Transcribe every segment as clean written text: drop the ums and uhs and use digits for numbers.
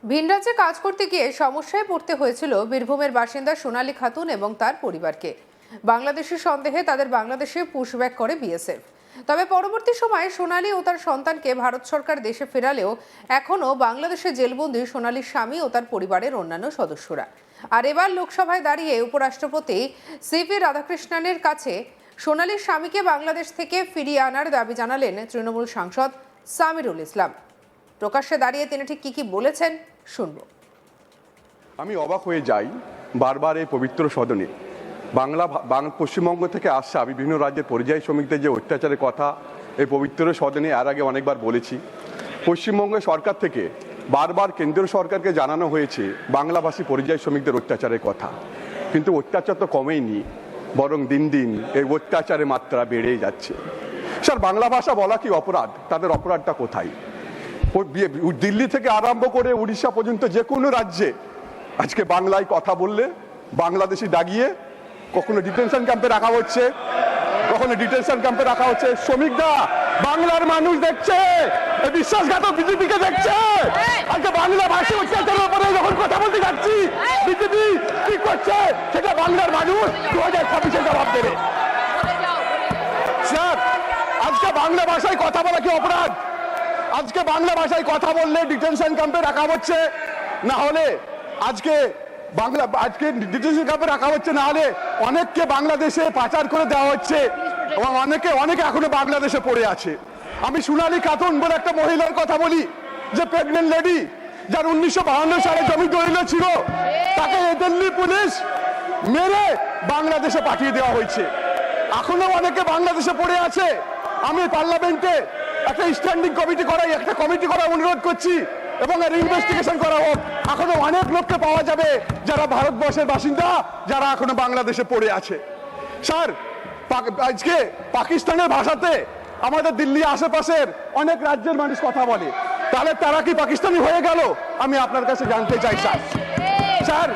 ভিন রাজ্যে কাজ করতে গিয়ে সমস্যায় পড়তে হয়েছিল বীরভূমের বাসিন্দা সোনালী খাতুন এবং তার পরিবারকে। বাংলাদেশের সন্দেহে তাদের বাংলাদেশে পুশব্যাক করে বিএসএফ। তবে পরবর্তী সময়ে সোনালী ও তার সন্তানকে ভারত সরকার দেশে ফেরালেও এখনও বাংলাদেশে জেলবন্দি সোনালীর স্বামী ও তার পরিবারের অন্যান্য সদস্যরা। আর এবার লোকসভায় দাঁড়িয়ে উপরাষ্ট্রপতি সিপি রাধাকৃষ্ণনের কাছে সোনালীর স্বামীকে বাংলাদেশ থেকে ফিরিয়ে আনার দাবি জানালেন তৃণমূল সাংসদ সামিরুল ইসলাম। প্রকাশ্যে দাঁড়িয়ে তিনি ঠিক কি বলেছেন শুনব। আমি অবাক হয়ে যাই বারবার এই পবিত্র সদনে পশ্চিমবঙ্গ থেকে আসা বিভিন্ন রাজ্যের পরিযায়ী শ্রমিকদের যে অত্যাচারের কথা এই পবিত্র সদনে এর আগে অনেকবার বলেছি। পশ্চিমবঙ্গের সরকার থেকে বারবার কেন্দ্রীয় সরকারকে জানানো হয়েছে বাংলাভাষী পরিযায়ী শ্রমিকদের অত্যাচারের কথা, কিন্তু অত্যাচার তো কমেইনি, বরং দিন দিন এই অত্যাচারের মাত্রা বেড়েই যাচ্ছে। স্যার, বাংলা ভাষা বলা কি অপরাধ? তাদের অপরাধটা কোথায়? দিল্লি থেকে আরম্ভ করে উড়িষ্যা পর্যন্ত যে কোনো রাজ্যে আজকে বাংলায় কথা বললে বাংলাদেশি দাগিয়ে কখনো ডিটেনশন ক্যাম্পে রাখা হচ্ছে, কখনো ডিটেনশন ক্যাম্পে রাখা হচ্ছে। শ্রমিকরা বাংলার মানুষ দেখছে, বিশ্বাসঘাতক বিজেপিকে দেখছে। আজকে বাংলা ভাষী অত্যাচারের উপরে যখন কথা বলতে যাচ্ছি, বিজেপি কি করছে সেটা বাংলার মানুষ 2026-এ জবাব দেবে। স্যার, আজকে বাংলা ভাষায় কথা বলা কি অপরাধ? আজকে বাংলা ভাষায় কথা বললে ডিটেনশন ক্যাম্পে রাখা হচ্ছে, না হলে আজকে ডিটেনশন ক্যাম্পে রাখা হচ্ছে, না হলে অনেককে বাংলাদেশে পাচার করে দেওয়া হচ্ছে এবং অনেকে এখনো বাংলাদেশে পড়ে আছে। আমি সোনালী খাতুন বলে একটা মহিলার কথা বলি, যে প্রেগনেন্ট লেডি, যার 1952 সালে জমি দলিল ছিল, তাকে দিল্লি পুলিশ মেরে বাংলাদেশে পাঠিয়ে দেওয়া হয়েছে। এখনো অনেকে বাংলাদেশে পড়ে আছে। আমি পার্লামেন্টে একটা স্ট্যান্ডিং কমিটি করার অনুরোধ করছি এবং এর ইনভেস্টিগেশন করা হোক। এখনো অনেক লোককে পাওয়া যাবে যারা ভারতবর্ষের বাসিন্দা, যারা এখনো বাংলাদেশে পড়ে আছে। স্যার, আজকে পাকিস্তানের ভাষাতে আমাদের দিল্লি আশেপাশের অনেক রাজ্যের মানুষ কথা বলে, তাহলে তারা কি পাকিস্তানি হয়ে গেল? আমি আপনার কাছে জানতে চাই স্যার। স্যার,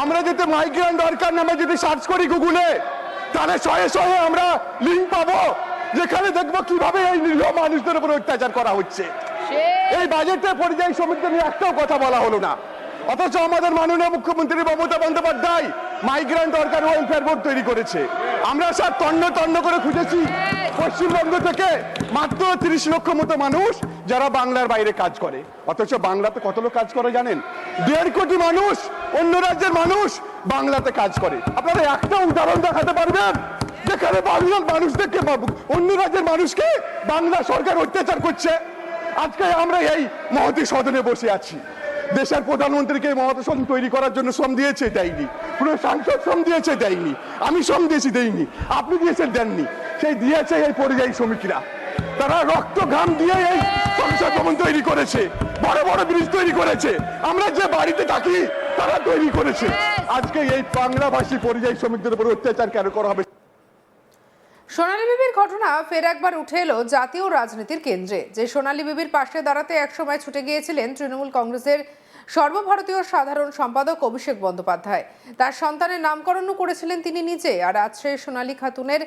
আমরা যদি মাইগ্রেন্ট ওয়ার্কার নামে যদি সার্চ করি গুগলে, তাহলে শয়ে শয়ে আমরা লিঙ্ক পাবো যেখানে দেখবো কিভাবে এই নিরীহ মানুষদের উপর অত্যাচার করা হচ্ছে। এই বাজেটে পরিযায়ী শ্রমিকদের নিয়ে একটাও কথা বলা হলো না, অথচ আমাদের মাননীয় মুখ্যমন্ত্রী Mamata Bandyopadhyay migrant worker welfare board তৈরি করেছে। আমরা স্যার তন্ন করে খুঁজেছি পশ্চিমবঙ্গ থেকে মাত্র 30 লক্ষ মতো মানুষ যারা বাংলার বাইরে কাজ করে, অথচ বাংলাতে কত লোক কাজ করে জানেন? 1.5 কোটি মানুষ, অন্য রাজ্যের মানুষ বাংলাতে কাজ করে। আপনারা একটা উদাহরণ দেখাতে পারবেন যেখানে বাংলার মানুষদেরকে, অন্য রাজ্যের মানুষকে বাংলা সরকার অত্যাচার করছে? আজকে আমরা এই মহতী সদনে বসে আছি। দেশের প্রধানমন্ত্রীকে মহতী সদন তৈরি করার জন্য শ্রম দিয়েছে, দেয়নি। পুরো সাংসদ শ্রম দিয়েছে, দেয়নি। আমি শ্রম দিয়েছি, দেয়নি। আপনি দিয়েছেন, দেননি। সেই দিয়েছে এই পরিযায়ী শ্রমিকরা। তারা রক্ত ঘাম দিয়ে এই সংসদ ভবন তৈরি করেছে, বড় বড় ব্রিজ তৈরি করেছে, আমরা যে বাড়িতে থাকি তারা তৈরি করেছে। আজকে এই বাংলাভাষী পরিযায়ী শ্রমিকদের উপর অত্যাচার কেন করা হবে? সোনালী বিবির ঘটনা ফের একবার উঠে এলো জাতীয় রাজনীতির কেন্দ্রে। যে সোনালী বিবির পাশে দাঁড়াতে একসময় ছুটে গিয়েছিলেন তৃণমূল কংগ্রেসের সর্বভারতীয় সাধারণ সম্পাদক অভিষেক বন্দ্যোপাধ্যায়, তার সন্তানের নামকরণও করেছিলেন তিনি নিজে। আর আজ সেই সোনালী খাতুনের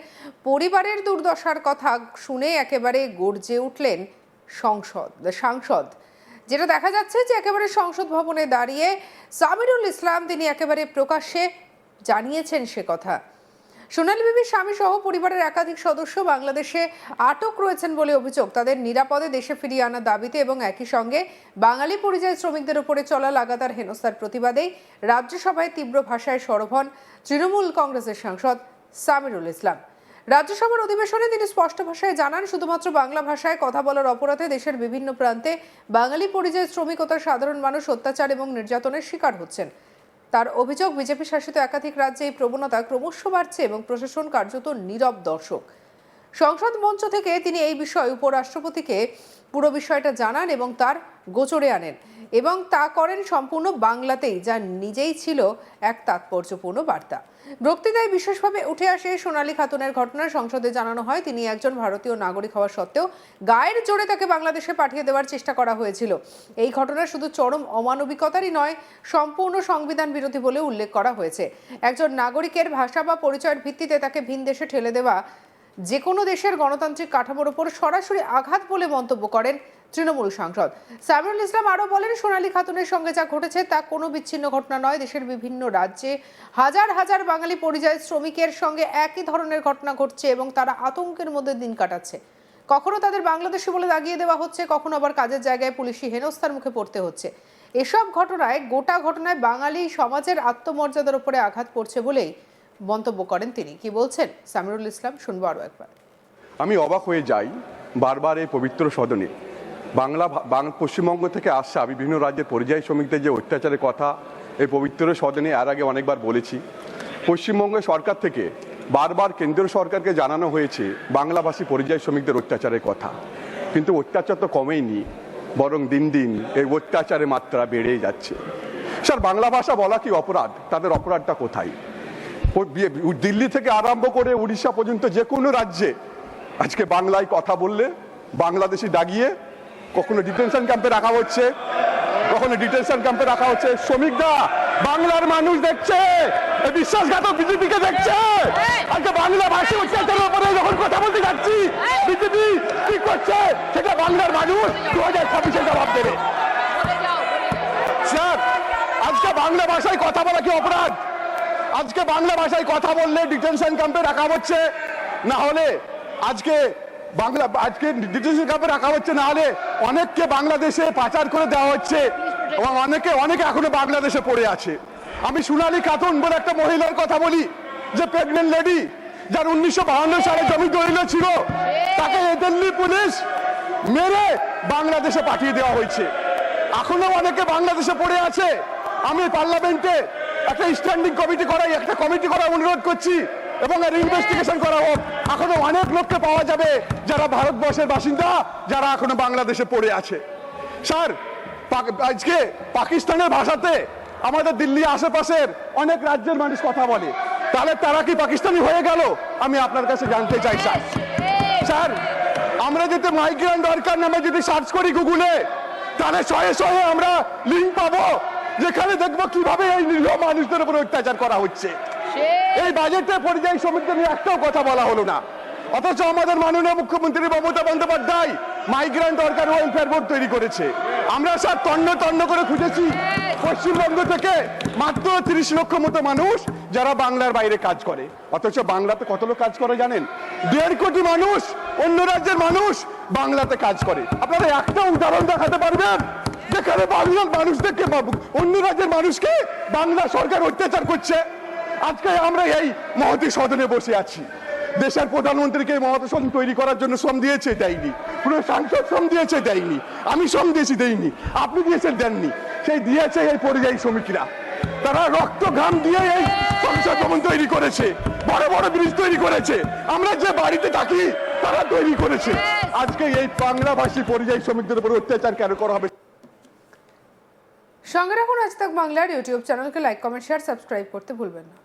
পরিবারের দুর্দশার কথা শুনে একেবারে গর্জে উঠলেন সাংসদ। যেটা দেখা যাচ্ছে যে একেবারে সংসদ ভবনে দাঁড়িয়ে সামিরুল ইসলাম তিনি একেবারে প্রকাশ্যে জানিয়েছেন সে কথা। সোনালী বিবির স্বামী সহ পরিবারের একাধিক সদস্য বাংলাদেশে আটক রয়েছেন বলে অভিযোগ। তাদের নিরাপদে দেশে ফিরিয়ে আনার দাবিতে এবং একই সঙ্গে বাঙালি পরিযায়ী শ্রমিকদের উপরে চলা লাগাতার হেনস্থার প্রতিবাদেই রাজ্যসভায় তীব্র ভাষায় সরব হন তৃণমূল কংগ্রেসের সাংসদ সামিরুল ইসলাম। রাজ্যসভার অধিবেশনে তিনি স্পষ্ট ভাষায় জানান, শুধুমাত্র বাংলা ভাষায় কথা বলার অপরাধে দেশের বিভিন্ন প্রান্তে বাঙালি পরিযায়ী শ্রমিক ও তার সাধারণ মানুষ অত্যাচার এবং নির্যাতনের শিকার হচ্ছেন। তার অভিযোগ, বিজেপি শাসিত একাধিক রাজ্যে এই প্রবণতা ক্রমশ বাড়ছে এবং প্রশাসন কার্যত নীরব দর্শক। সংসদ মঞ্চ থেকে তিনি এই বিষয়ে উপরাষ্ট্রপতিকে পুরো বিষয়টা জানান এবং তার গোচরে আনেন, এবং তা করেন সম্পূর্ণ বাংলাতেই, যা নিজেই ছিল এক তাৎপর্যপূর্ণ বার্তা। বক্তৃতায় বিশেষভাবে উঠে আসে সোনালী খাতুনের ঘটনা। সংসদে জানানো হয় তিনি একজন ভারতীয় নাগরিক হওয়া সত্ত্বেও গায়ের জোরে তাকে বাংলাদেশে পাঠিয়ে দেওয়ার চেষ্টা করা হয়েছিল। এই ঘটনা শুধু চরম অমানবিকতারই নয়, সম্পূর্ণ সংবিধান বিরোধী বলে উল্লেখ করা হয়েছে। একজন নাগরিকের ভাষা বা পরিচয়ের ভিত্তিতে তাকে ভিন দেশে ঠেলে দেওয়া যে কোনো দেশের গণতান্ত্রিক কাঠামোর ওপর সরাসরি আঘাত বলে মন্তব্য করেন তৃণমূল সাংসদ সামিরুল ইসলাম। আরও বলেন, সোনালী খাতুনের সঙ্গে যা ঘটেছে তা কোনো বিচ্ছিন্ন ঘটনা নয়। দেশের বিভিন্ন রাজ্যে হাজার হাজার বাঙালি পরিযায়ী শ্রমিকের সঙ্গে একই ধরনের ঘটনা ঘটছে এবং তারা আতঙ্কের মধ্যে দিন কাটাচ্ছে। কখনো তাদের বাংলাদেশি বলে দাগিয়ে দেওয়া হচ্ছে, কখনো আবার কাজের জায়গায় পুলিশি হেনস্থার মুখে পড়তে হচ্ছে। এসব গোটা ঘটনায় বাঙালি সমাজের আত্মমর্যাদার উপরে আঘাত পড়ছে বলেই মন্তব্য করেন তিনি। কি বলছেন সামিরুল ইসলাম, শুনবো আরও একবার। আমি অবাক হয়ে যাই বারবার এই পবিত্র সদনে পশ্চিমবঙ্গ থেকে আসা বিভিন্ন রাজ্যের পরিযায়ী শ্রমিকদের যে অত্যাচারের কথা এই পবিত্র সদনে এর আগে অনেকবার বলেছি। পশ্চিমবঙ্গের সরকার থেকে বারবার কেন্দ্রীয় সরকারকে জানানো হয়েছে বাংলাভাষী পরিযায়ী শ্রমিকদের অত্যাচারের কথা, কিন্তু অত্যাচার তো কমেইনি, বরং দিন দিন এই অত্যাচারের মাত্রা বেড়েই যাচ্ছে। স্যার, বাংলা ভাষা বলা কি অপরাধ? তাদের অপরাধটা কোথায়? দিল্লি থেকে আরম্ভ করে উড়িষ্যা পর্যন্ত যে কোনো রাজ্যে আজকে বাংলায় কথা বললে বাংলাদেশি দাগিয়ে কখনো ডিটেনশন ক্যাম্পে রাখা হচ্ছে, শ্রমিকরা বাংলার মানুষ দেখছে, এই বিশ্বাসঘাতক বিজেপিকে দেখছে। আজকে বাংলা ভাষী অত্যাচারের উপরে যখন কথা বলতে যাচ্ছি, বিজেপি কি করছে সেটা বাংলার মানুষ 2026-এ জবাব দেবে। স্যার, আজকে বাংলা ভাষায় কথা বলা কি অপরাধ? আজকে বাংলা ভাষায় কথা বললে ডিটেনশন ক্যাম্পে রাখা হচ্ছে, না হলে আজকে ডিটেনশন ক্যাম্পে রাখা হচ্ছে, না হলে অনেককে বাংলাদেশে পাচার করে দেওয়া হচ্ছে এবং অনেকে এখনো বাংলাদেশে পড়ে আছে। আমি সোনালী খাতুন বলে একটা মহিলার কথা বলি, যে প্রেগনেন্ট লেডি, যার 1952 সালে জমি দলিল ছিল, তাকে দিল্লি পুলিশ মেরে বাংলাদেশে পাঠিয়ে দেওয়া হয়েছে। এখনো অনেকে বাংলাদেশে পড়ে আছে। আমি পার্লামেন্টে একটা স্ট্যান্ডিং কমিটি করার অনুরোধ করছি এবং এর ইনভেস্টিগেশন করা হোক। এখনো অনেক লোককে পাওয়া যাবে যারা ভারতবর্ষের বাসিন্দা, যারা এখনো বাংলাদেশে পড়ে আছে। স্যার, আজকে পাকিস্তানের ভাষাতে আমাদের দিল্লি আশেপাশের অনেক রাজ্যের মানুষ কথা বলে, তাহলে তারা কি পাকিস্তানি হয়ে গেল? আমি আপনার কাছে জানতে চাই স্যার, আমরা যদি মাইগ্রেন্ট ওয়ার্কার নামে যদি সার্চ করি গুগলে, তাহলে শয়ে আমরা লিঙ্ক পাবো যেখানে দেখবো কিভাবে এই নিরীহ মানুষদের উপর অত্যাচার করা হচ্ছে। এই বাজেটে পরিযায়ী শ্রমিকদের নিয়ে একটাও কথা বলা হলো না, অথচ আমাদের মাননীয় মুখ্যমন্ত্রী Mamata Bandyopadhyay migrant worker welfare board তৈরি করেছে। আমরা স্যার তন্ন করে খুঁজেছি পশ্চিমবঙ্গ থেকে মাত্র 30 লক্ষ মতো মানুষ যারা বাংলার বাইরে কাজ করে, অথচ বাংলাতে কত লোক কাজ করে জানেন? 1.5 কোটি মানুষ, অন্য রাজ্যের মানুষ বাংলাতে কাজ করে। আপনারা একটা উদাহরণ দেখাতে পারবেন যেখানে বাংলার মানুষদেরকে, অন্য রাজ্যের মানুষকে বাংলা সরকার অত্যাচার করছে? আজকে আমরা এই মহতী সদনে বসে আছি, দেশের প্রধানমন্ত্রীকে মহতী সদন তৈরি করার জন্য শ্রম দিয়েছে, দেয়নি। পুরো সাংসদ শ্রম দিয়েছে, দেয়নি। আমি শ্রম দিয়েছি, দেয়নি। আপনি দিয়েছেন, দেননি। সেই দিয়েছে এই পরিযায়ী শ্রমিকরা। তারা রক্ত ঘাম দিয়ে এই সংসদ ভবন তৈরি করেছে, বড় বড় ব্রিজ তৈরি করেছে, আমরা যে বাড়িতে থাকি তারা তৈরি করেছে। আজকে এই বাংলাভাষী পরিযায়ী শ্রমিকদের উপর অত্যাচার কেন করা হবে? সঙ্গে রাখুন আজ তাক বাংলার ইউটিউব চ্যানেলকে লাইক, কমেন্ট, শেয়ার, সাবস্ক্রাইব করতে ভুলবেন না।